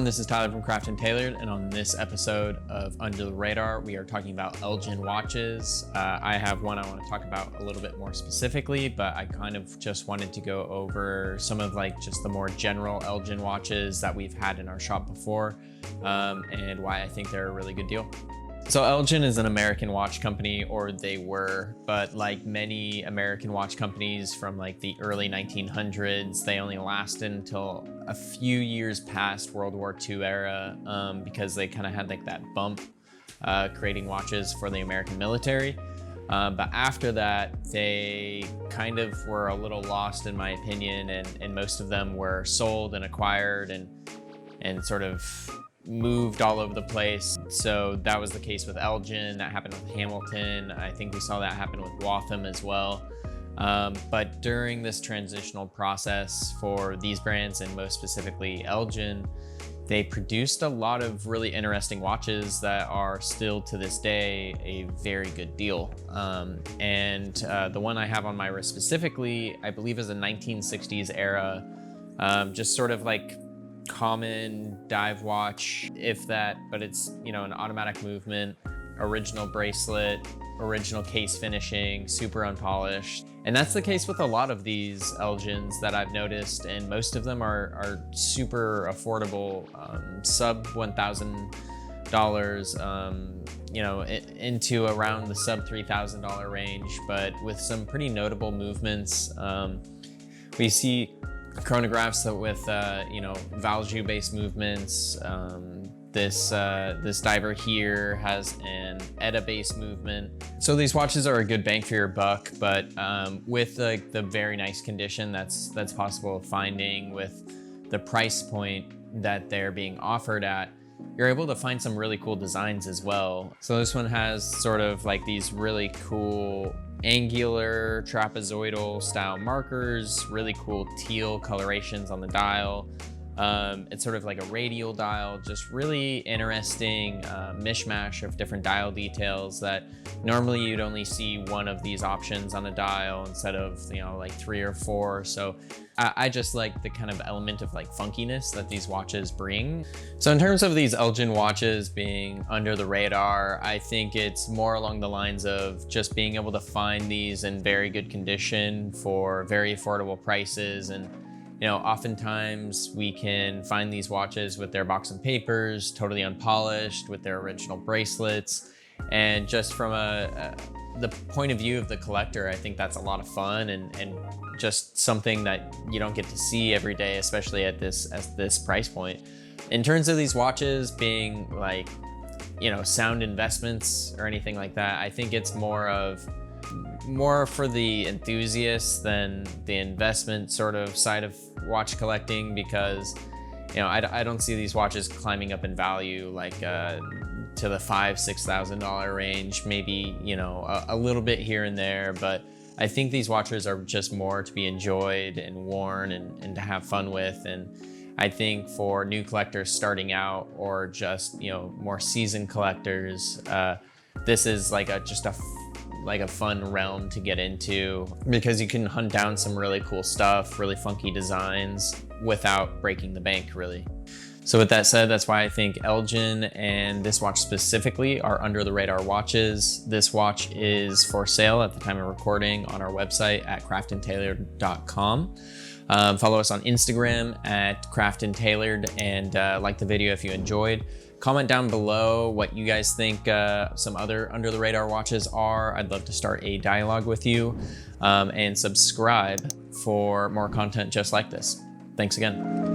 everyone, this is Tyler from Craft and Tailored, and on this episode of Under the Radar, we are talking about Elgin watches. I have one I want to talk about a little bit more specifically, but I kind of just wanted to go over some of just the more general Elgin watches that we've had in our shop before, and why I think they're a really good deal. So Elgin is an American watch company, or they were, but like many American watch companies from the early 1900s, they only lasted until a few years past World War II era, because they kind of had that bump creating watches for the American military. But after that, they kind of were a little lost in my opinion, and most of them were sold and acquired and sort of moved all over the place. So that was the case with Elgin, that happened with Hamilton. I think we saw that happen with Waltham as well. But during this transitional process for these brands, and most specifically Elgin, they produced a lot of really interesting watches that are still to this day a very good deal. The one I have on my wrist specifically, I believe is a 1960s era, just sort of common dive watch, if that, but it's an automatic movement, original bracelet, original case finishing, super unpolished. And that's the case with a lot of these Elgins that I've noticed, and most of them are super affordable, sub $1,000, into around the sub $3,000 range, but with some pretty notable movements. We see chronographs that with Valjoux-based movements. This diver here has an ETA-based movement. So these watches are a good bang for your buck, but with the very nice condition that's possible of finding, with the price point that they're being offered at, you're able to find some really cool designs as well. So this one has sort of these really cool angular trapezoidal style markers, really cool teal colorations on the dial. It's sort of like a radial dial, just really interesting mishmash of different dial details that normally you'd only see one of these options on a dial instead of 3 or 4. So I just like the kind of element of funkiness that these watches bring. So in terms of these Elgin watches being under the radar, I think it's more along the lines of just being able to find these in very good condition for very affordable prices. And oftentimes we can find these watches with their box and papers, totally unpolished, with their original bracelets. And just from the point of view of the collector, I think that's a lot of fun and just something that you don't get to see every day, especially at this price point. In terms of these watches being sound investments or anything like that, I think it's more for the enthusiasts than the investment sort of side of watch collecting, because I don't see these watches climbing up in value to the $5,000–6,000 range, maybe a little bit here and there, but I think these watches are just more to be enjoyed and worn and to have fun with. And I think for new collectors starting out, or just more seasoned collectors, this is just a fun realm to get into, because you can hunt down some really cool stuff, really funky designs, without breaking the bank, really. So with that said, that's why I think Elgin and this watch specifically are under the radar watches. This watch is for sale at the time of recording on our website at craftandtailored.com. Follow us on Instagram at craftandtailored, and like the video if you enjoyed. Comment down below what you guys think some other under the radar watches are. I'd love to start a dialogue with you, and subscribe for more content just like this. Thanks again.